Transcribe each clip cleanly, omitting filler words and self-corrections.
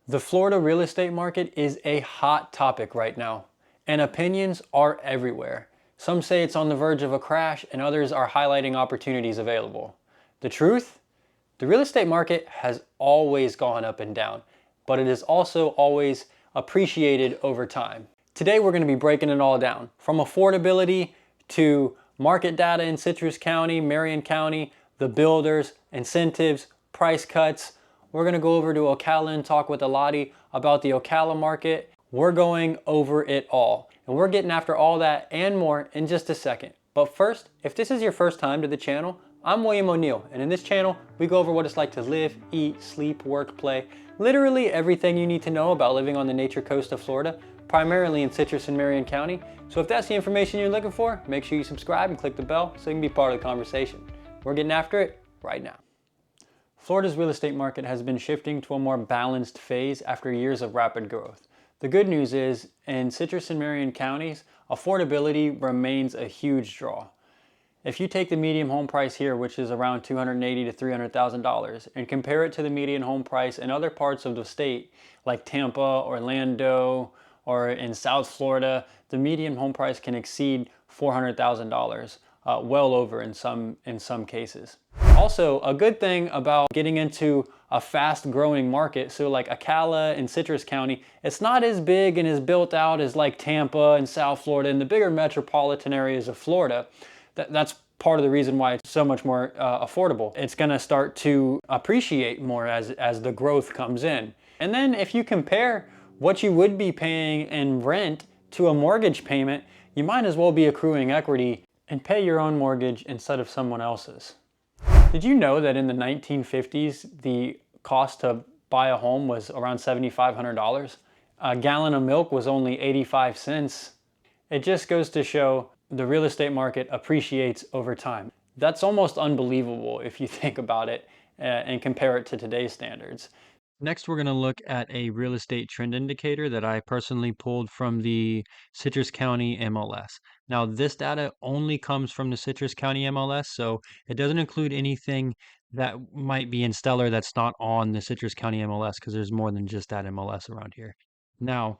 The Florida real estate market is a hot topic right now, and opinions are everywhere. Some say it's on the verge of a crash, and others are highlighting opportunities available. The truth? The real estate market has always gone up and down, but it is also always appreciated over time. Today we're going to be breaking it all down, from affordability to market data in Citrus County, Marion County, the builders, incentives, price cuts. We're going to go over to Ocala and talk with Aladi about the Ocala market. We're going over it all, and we're getting after all that and more in just a second. But first, if this is your first time to the channel, I'm William O'Neill, and in this channel, we go over what it's like to live, eat, sleep, work, play, literally everything you need to know about living on the nature coast of Florida, primarily in Citrus and Marion County. So if that's the information you're looking for, make sure you subscribe and click the bell so you can be part of the conversation. We're getting after it right now. Florida's real estate market has been shifting to a more balanced phase after years of rapid growth. The good news is, in Citrus and Marion counties, affordability remains a huge draw. If you take the median home price here, which is around $280,000 to $300,000, and compare it to the median home price in other parts of the state, like Tampa, Orlando, or in South Florida, the median home price can exceed $400,000, well over in some cases. Also, a good thing about getting into a fast-growing market, so like Ocala in Citrus County, it's not as big and as built out as like Tampa and South Florida and the bigger metropolitan areas of Florida. That's part of the reason why it's so much more affordable. It's going to start to appreciate more as the growth comes in. And then if you compare what you would be paying in rent to a mortgage payment, you might as well be accruing equity and pay your own mortgage instead of someone else's. Did you know that in the 1950s, the cost to buy a home was around $7,500? A gallon of milk was only 85 cents. It just goes to show the real estate market appreciates over time. That's almost unbelievable if you think about it and compare it to today's standards. Next, we're going to look at a real estate trend indicator that I personally pulled from the Citrus County MLS. Now, this data only comes from the Citrus County MLS, so it doesn't include anything that might be in Stellar that's not on the Citrus County MLS, because there's more than just that MLS around here. Now,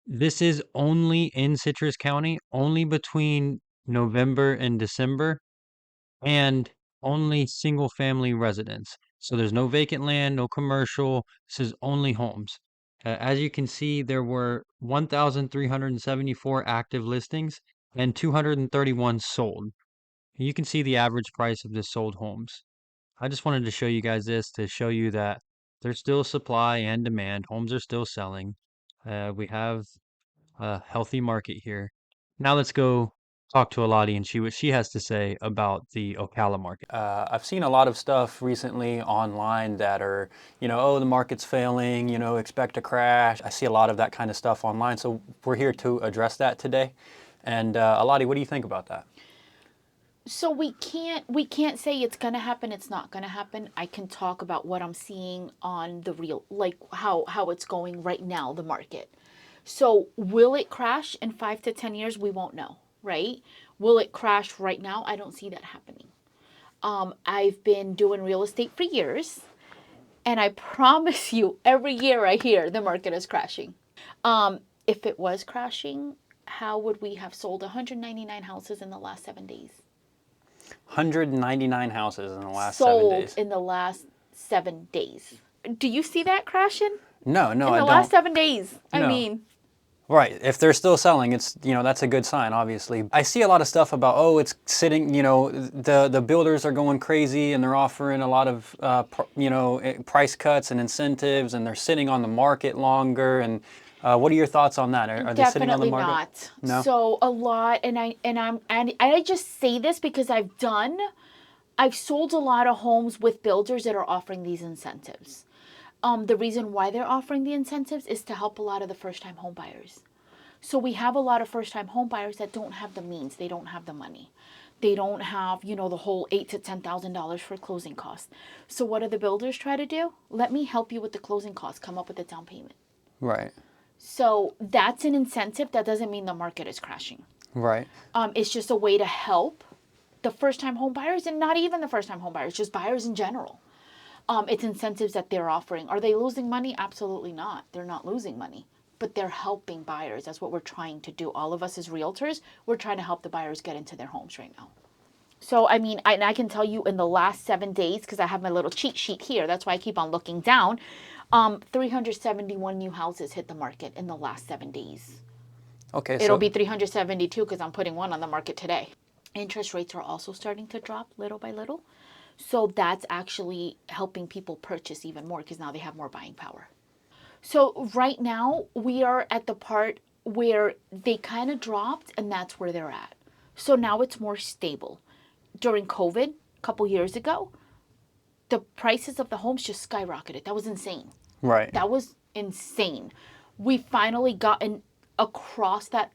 this is only in Citrus County, only between November and December, and only single family residents. So there's no vacant land, no commercial. This is only homes. As you can see, there were 1,374 active listings and 231 sold. You can see the average price of the sold homes. I just wanted to show you guys this to show you that there's still supply and demand. Homes are still selling. We have a healthy market here. Now let's go talk to Aladi and see what she has to say about the Ocala market. I've seen a lot of stuff recently online that are, oh, the market's failing, expect a crash. I see a lot of that kind of stuff online. So we're here to address that today. And Aladi, what do you think about that? So we can't say it's gonna happen, it's not gonna happen. I can talk about what I'm seeing on the real, like how it's going right now, the market. So will it crash in 5 to 10 years? We won't know, right? Will it crash right now? I don't see that happening. I've been doing real estate for years, and I promise you, every year I hear the market is crashing. If it was crashing, how would we have sold 199 houses in the last 7 days? 199 houses in the last 7 days. Sold in the last 7 days. Do you see that crashing? No, I don't. In the last 7 days. No. I mean, right. If they're still selling, it's, that's a good sign, obviously. I see a lot of stuff about, oh, it's sitting, the builders are going crazy and they're offering a lot of, price cuts and incentives, and they're sitting on the market longer. And what are your thoughts on that? Are they sitting on the market? Definitely not. No? So a lot, and I just say this because I've sold a lot of homes with builders that are offering these incentives. The reason why they're offering the incentives is to help a lot of the first-time home buyers. So we have a lot of first-time home buyers that don't have the means. They don't have the money. They don't have, the whole $8,000 to $10,000 for closing costs. So what do the builders try to do? Let me help you with the closing costs. Come up with a down payment. Right. So that's an incentive. That doesn't mean the market is crashing. Right. It's just a way to help the first-time home buyers, and not even the first-time home buyers, just buyers in general. It's incentives that they're offering. Are they losing money? Absolutely not. They're not losing money, but they're helping buyers. That's what we're trying to do. All of us as realtors, we're trying to help the buyers get into their homes right now. So, I mean, I can tell you in the last 7 days, because I have my little cheat sheet here, that's why I keep on looking down, 371 new houses hit the market in the last 7 days. Okay, It'll so be 372 because I'm putting one on the market today. Interest rates are also starting to drop little by little. So that's actually helping people purchase even more because now they have more buying power. So right now we are at the part where they kind of dropped and that's where they're at. So now it's more stable. During COVID, a couple years ago, the prices of the homes just skyrocketed. That was insane. right, That was insane. We finally gotten across that,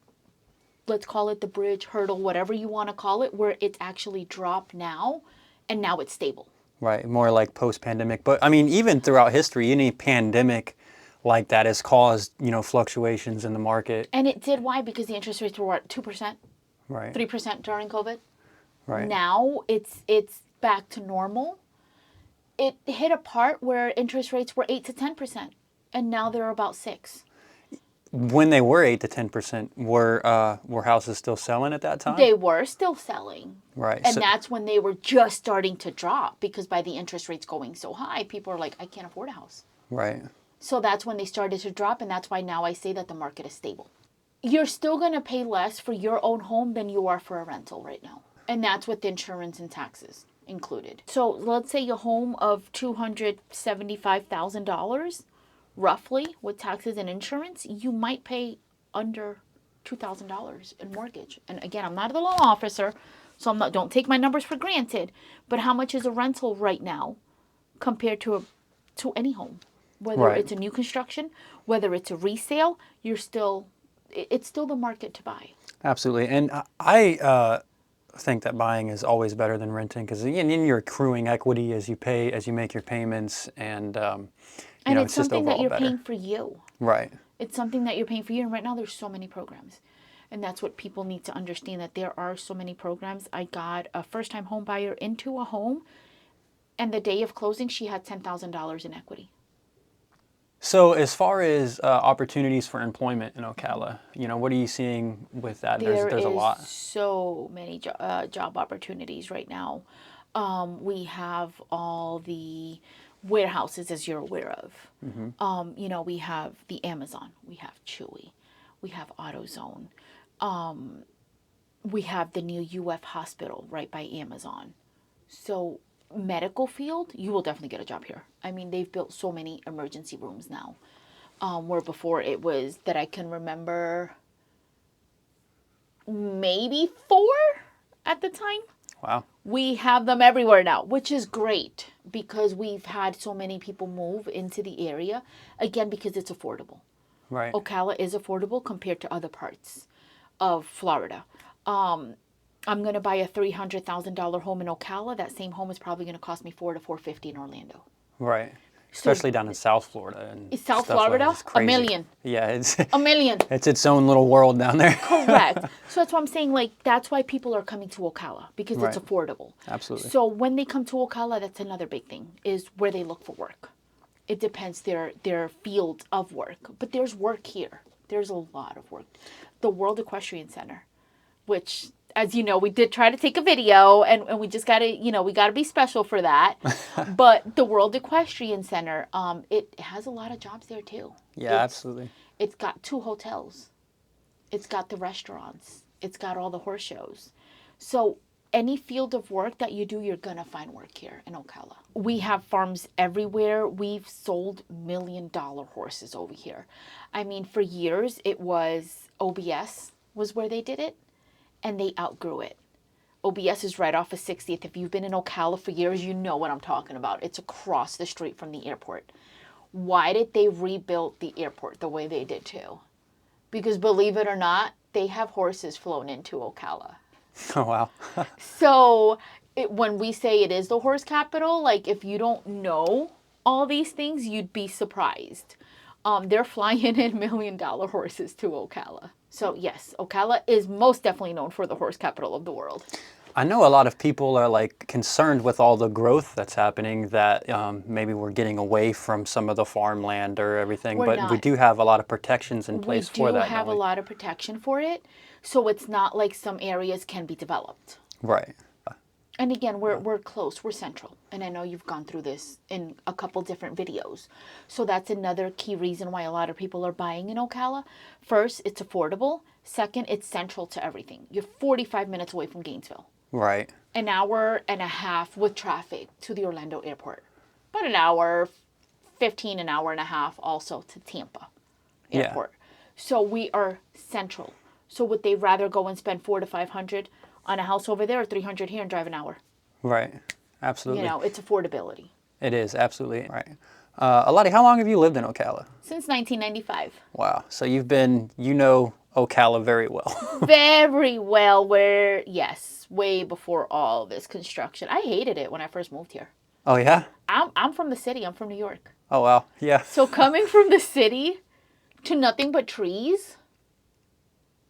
let's call it the bridge, hurdle, whatever you want to call it, where it's actually dropped now and now it's stable. right, more like post-pandemic. But I mean, even throughout history, any pandemic like that has caused, fluctuations in the market. And it did. Why? Because the interest rates were what, 2%, Right, 3% during COVID. right, Now it's back to normal. It hit a part where interest rates were 8 to 10%, and now they're about 6. when they were 8 to 10%, were houses still selling at that time? They were still selling. Right. And So, that's when they were just starting to drop because by the interest rates going so high, people are like, I can't afford a house. right. So that's when they started to drop, and that's why now I say that the market is stable. You're still going to pay less for your own home than you are for a rental right now. And that's with insurance and taxes included. So let's say a home of $275,000, roughly, with taxes and insurance, you might pay under $2,000 in mortgage. And again, I'm not the loan officer, so don't take my numbers for granted. But how much is a rental right now compared to any home? Whether Right. it's a new construction, whether it's a resale, it's still the market to buy. Absolutely. And I think that buying is always better than renting because then you're accruing equity as you make your payments, and And it's it's just something that overall you're better. paying for you. Right. It's something that you're paying for you. And right now there's so many programs. And that's what people need to understand, that there are so many programs. I got a first-time home buyer into a home, and the day of closing, she had $10,000 in equity. So as far as opportunities for employment in Ocala, what are you seeing with that? There's a lot. So many job opportunities right now. We have all the warehouses, as you're aware of. We have the Amazon, we have Chewy, we have AutoZone, we have the new UF hospital right by Amazon. So medical field, you will definitely get a job here. I mean, they've built so many emergency rooms now, where before it was, that I can remember, maybe 4 at the time. Wow. We have them everywhere now, which is great because we've had so many people move into the area, again, because it's affordable. Right. Ocala is affordable compared to other parts of Florida. I'm going to buy a $300,000 home in Ocala. That same home is probably going to cost me $400 to $450 in Orlando. Right. Especially down in South Florida and South stuff like Florida, that. It's $1 crazy. million. Yeah, it's $1 million. it's its own little world down there. Correct. So that's why I'm saying, that's why people are coming to Ocala, because it's Right. affordable. Absolutely. So when they come to Ocala, that's another big thing, is where they look for work. It depends their field of work. But there's work here. There's a lot of work. The World Equestrian Center, which, as you know, we did try to take a video, and we just got to, we got to be special for that. But the World Equestrian Center, it has a lot of jobs there too. Yeah, absolutely. It's got 2 hotels. It's got the restaurants. It's got all the horse shows. So any field of work that you do, you're going to find work here in Ocala. We have farms everywhere. We've sold $1 million horses over here. I mean, for years, it was OBS was where they did it, and they outgrew it. OBS is right off of 60th. If you've been in Ocala for years, you know what I'm talking about. It's across the street from the airport. Why did they rebuild the airport the way they did too? Because believe it or not, they have horses flown into Ocala. Oh, wow. So when we say it is the horse capital, if you don't know all these things, you'd be surprised. They're flying in $1 million horses to Ocala. So yes, Ocala is most definitely known for the horse capital of the world. I know a lot of people are like concerned with all the growth that's happening that maybe we're getting away from some of the farmland or everything, We're but we not. do have a lot of protections in We place for do that, have don't a we? lot of protection for it, so it's not like some areas can be developed. Right. And again, we're close, we're central. And I know you've gone through this in a couple different videos. So that's another key reason why a lot of people are buying in Ocala. First, it's affordable. Second, it's central to everything. You're 45 minutes away from Gainesville. Right. An hour and a half with traffic to the Orlando airport. About an hour, 15, an hour and a half also to Tampa Yeah. airport. So we are central. So would they rather go and spend 400 to 500 on a house over there or 300 here and drive an hour? Right. Absolutely. You know, it's affordability. It is, absolutely. Right. Aladi, how long have you lived in Ocala? Since 1995. Wow. So you've been, you know Ocala very well. Very well, where, yes, way before all this construction. I hated it when I first moved here. Oh, yeah? I'm from the city. I'm from New York. Oh, wow. Yeah. So coming from the city to nothing but trees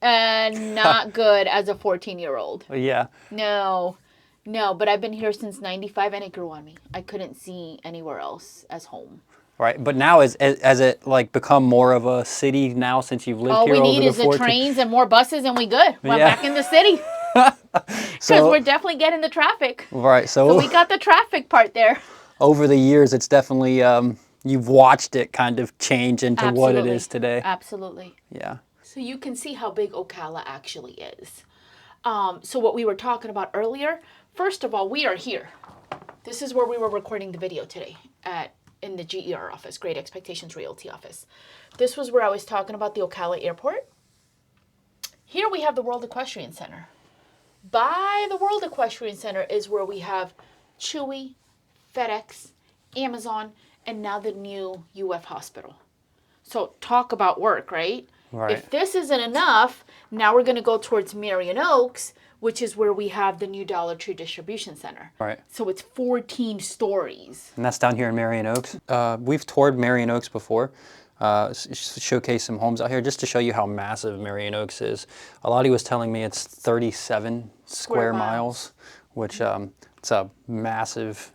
and not good as a 14-year-old. Yeah. No, but I've been here since 95 and it grew on me. I couldn't see anywhere else as home. Right. But now, as it like become more of a city now since you've lived All here we over need the is the 14 trains and more buses and we good. We're Yeah. back in the city. Because So, we're definitely getting the traffic. right. So we got the traffic part there. over the years, it's definitely, you've watched it kind of change into what it Absolutely. is today. Absolutely. Yeah. So you can see how big Ocala actually is. So what we were talking about earlier, first of all, we are here. This is where we were recording the video today in the GER office, Great Expectations Realty office. This was where I was talking about the Ocala airport. Here we have the World Equestrian Center. By the World Equestrian Center is where we have Chewy, FedEx, Amazon, and now the new UF hospital. So talk about work, right? Right. If this isn't enough, now we're going to go towards Marion Oaks, which is where we have the new Dollar Tree Distribution Center. Right. So it's 14 stories. And that's down here in Marion Oaks. We've toured Marion Oaks before, showcase some homes out here just to show you how massive Marion Oaks is. Aladi was telling me it's 37 square miles, which it's a massive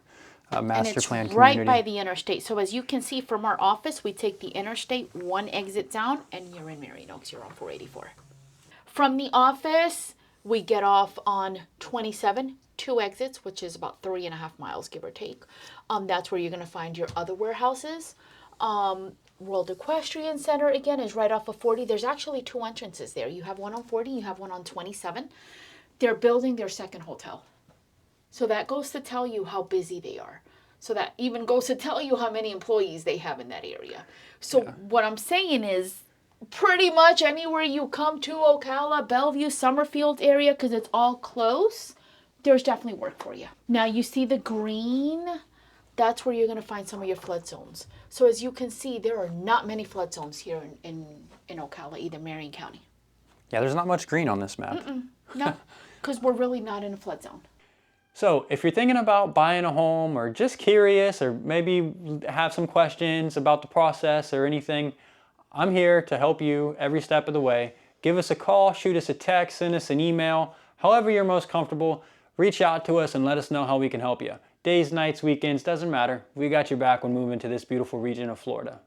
master plan community. Right by the interstate. So as you can see from our office, we take the interstate, one exit down, and you're in Marion Oaks. You're on 484. From the office, we get off on 27, 2 exits, which is about 3.5 miles, give or take. That's where you're going to find your other warehouses. World Equestrian Center, again, is right off of 40. There's actually 2 entrances there. You have one on 40, you have one on 27. They're building their second hotel. So that goes to tell you how busy they are. So that even goes to tell you how many employees they have in that area. So what I'm saying is pretty much anywhere you come to Ocala, Bellevue, Summerfield area, because it's all close, there's definitely work for you. Now you see the green, that's where you're going to find some of your flood zones. So as you can see, there are not many flood zones here in Ocala, either Marion County. Yeah, there's not much green on this map. No, because we're really not in a flood zone. So if you're thinking about buying a home or just curious or maybe have some questions about the process or anything, I'm here to help you every step of the way. Give us a call, shoot us a text, send us an email, however you're most comfortable. Reach out to us and let us know how we can help you. Days, nights, weekends, doesn't matter. We got your back when moving to this beautiful region of Florida.